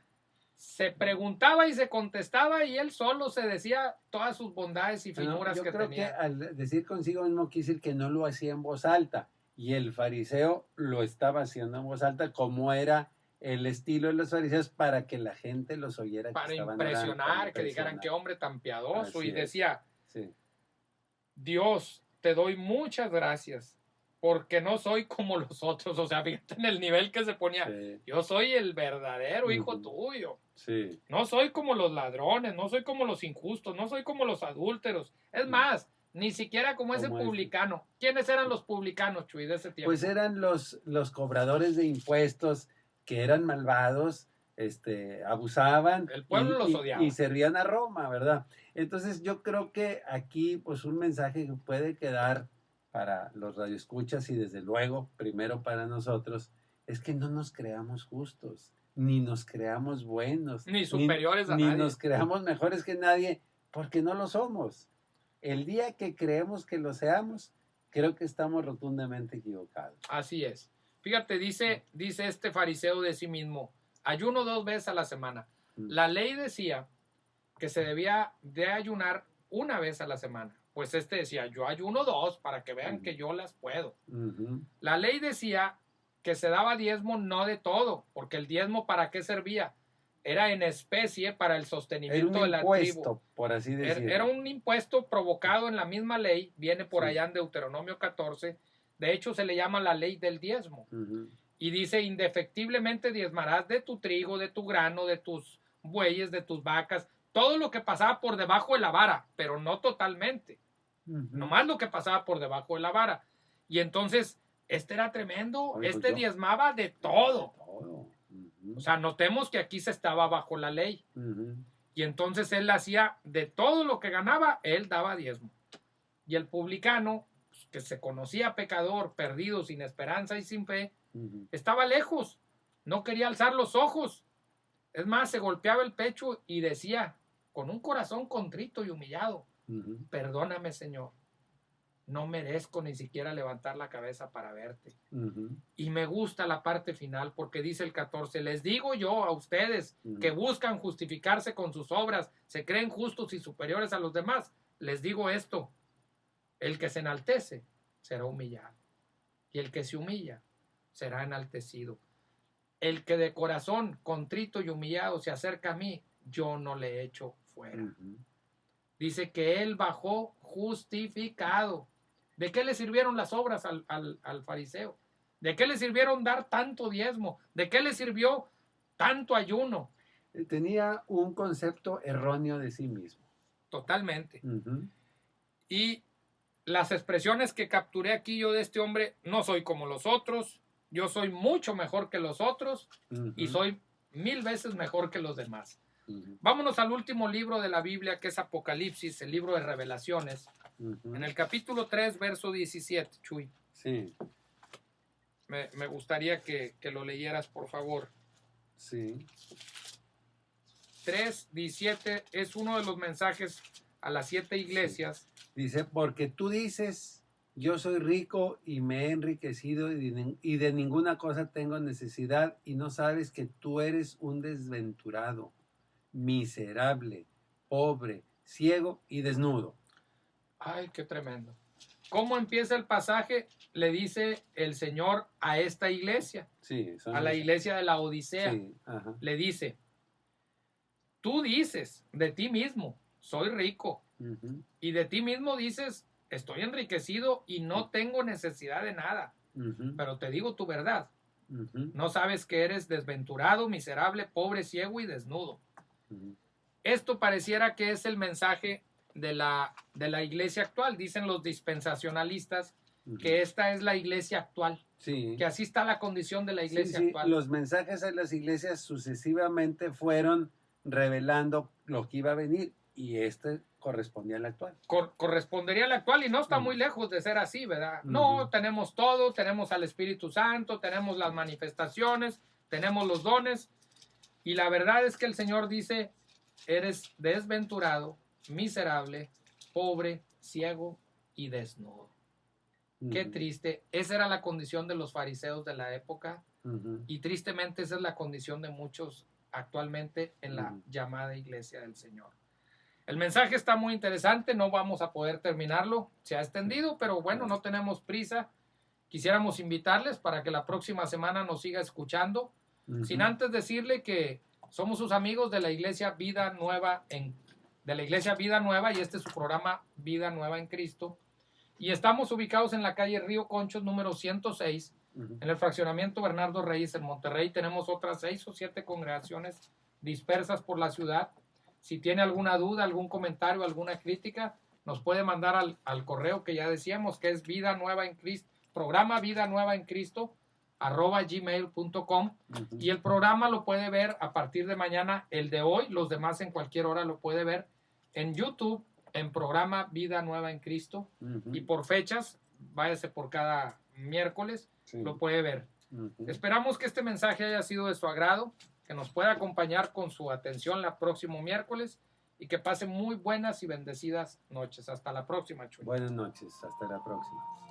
se preguntaba y se contestaba y él solo se decía todas sus bondades y finuras yo que creo tenía. que al decir consigo mismo quiere decir que no lo hacía en voz alta, y el fariseo lo estaba haciendo en voz alta, como era el estilo de los fariseos, para que la gente los oyera, Para que estaban impresionar, orando, para que dijeran qué hombre tan piadoso. Así Y es. decía, Sí. Dios, te doy muchas gracias, porque no soy como los otros. O sea, fíjate en el nivel que se ponía. Sí. Yo soy el verdadero hijo tuyo. Sí. No soy como los ladrones, no soy como los injustos, no soy como los adúlteros. Es más, ni siquiera como ese publicano. ¿Quiénes eran los publicanos, Chuy, de ese tiempo? Pues eran los cobradores de impuestos, que eran malvados, abusaban. El pueblo los odiaba. Y servían a Roma, ¿verdad? Entonces yo creo que aquí, pues, un mensaje que puede quedar para los radioescuchas y desde luego primero para nosotros, es que no nos creamos justos, ni nos creamos buenos, ni superiores a nadie, ni nos creamos mejores que nadie, porque no lo somos. El día que creemos que lo seamos, creo que estamos rotundamente equivocados. Así es. Fíjate, dice este fariseo de sí mismo, ayuno 2 veces a la semana. La ley decía que se debía de ayunar 1 vez a la semana. Pues decía, yo ayuno 2 para que vean que yo las puedo. La ley decía que se daba diezmo no de todo, porque el diezmo ¿para qué servía? Era en especie para el sostenimiento de la tribu. Era un impuesto, por así decirlo. Era un impuesto provocado en la misma ley, viene por allá en Deuteronomio 14, de hecho se le llama la ley del diezmo. Y dice, indefectiblemente diezmarás de tu trigo, de tu grano, de tus bueyes, de tus vacas, todo lo que pasaba por debajo de la vara, pero no totalmente. Nomás lo que pasaba por debajo de la vara. Y entonces, era tremendo, diezmaba de todo. O sea, notemos que aquí se estaba bajo la ley. Y entonces él hacía de todo lo que ganaba, él daba diezmo. Y el publicano, pues, que se conocía pecador, perdido, sin esperanza y sin fe, estaba lejos, no quería alzar los ojos. Es más, se golpeaba el pecho y decía, con un corazón contrito y humillado, perdóname, Señor, no merezco ni siquiera levantar la cabeza para verte. Y me gusta la parte final porque dice el 14, les digo yo a ustedes que buscan justificarse con sus obras, se creen justos y superiores a los demás, les digo esto, el que se enaltece será humillado y el que se humilla será enaltecido. El que de corazón contrito y humillado se acerca a mí, yo no le echo fuera. Dice que él bajó justificado. ¿De qué le sirvieron las obras al fariseo? ¿De qué le sirvieron dar tanto diezmo? ¿De qué le sirvió tanto ayuno? Tenía un concepto erróneo de sí mismo. Totalmente. Y las expresiones que capturé aquí yo de este hombre, no soy como los otros, yo soy mucho mejor que los otros y soy 1000 veces mejor que los demás. Vámonos al último libro de la Biblia, que es Apocalipsis, el libro de Revelaciones. En el capítulo 3, verso 17, Chuy. Sí. Me gustaría que lo leyeras, por favor. Sí. 3:17 es uno de los mensajes a las 7 iglesias. Sí. Dice, porque tú dices, yo soy rico y me he enriquecido y de ninguna cosa tengo necesidad, y no sabes que tú eres un desventurado, miserable, pobre, ciego y desnudo. Ay, qué tremendo. ¿Cómo empieza el pasaje? Le dice el Señor a esta iglesia, a la iglesia de la Odisea. Sí, le dice, tú dices de ti mismo, soy rico. Y de ti mismo dices, estoy enriquecido y no tengo necesidad de nada. Pero te digo tu verdad. No sabes que eres desventurado, miserable, pobre, ciego y desnudo. Esto pareciera que es el mensaje de la iglesia actual. Dicen los dispensacionalistas que esta es la iglesia actual. Sí. Que así está la condición de la iglesia actual. Los mensajes a las iglesias sucesivamente fueron revelando lo que iba a venir, y correspondía al actual. Correspondería al actual, y no está muy lejos de ser así, ¿verdad? No, tenemos todo, tenemos al Espíritu Santo, tenemos las manifestaciones, tenemos los dones, y la verdad es que el Señor dice, eres desventurado, miserable, pobre, ciego y desnudo. Qué triste. Esa era la condición de los fariseos de la época y tristemente esa es la condición de muchos actualmente en la llamada iglesia del Señor. El mensaje está muy interesante, no vamos a poder terminarlo, se ha extendido, pero bueno, no tenemos prisa. Quisiéramos invitarles para que la próxima semana nos siga escuchando, sin antes decirle que somos sus amigos de la Iglesia Vida Nueva y este es su programa Vida Nueva en Cristo. Y estamos ubicados en la calle Río Conchos número 106, en el fraccionamiento Bernardo Reyes en Monterrey. Tenemos otras 6 o 7 congregaciones dispersas por la ciudad. Si tiene alguna duda, algún comentario, alguna crítica, nos puede mandar al correo que ya decíamos, que es Vida Nueva en Cristo, programa Vida Nueva en Cristo, @gmail.com. Y el programa lo puede ver a partir de mañana, el de hoy, los demás en cualquier hora lo puede ver en YouTube, en programa Vida Nueva en Cristo. Y por fechas, váyase por cada miércoles, lo puede ver. Esperamos que este mensaje haya sido de su agrado, que nos pueda acompañar con su atención el próximo miércoles y que pase muy buenas y bendecidas noches. Hasta la próxima, Chuy. Buenas noches, hasta la próxima.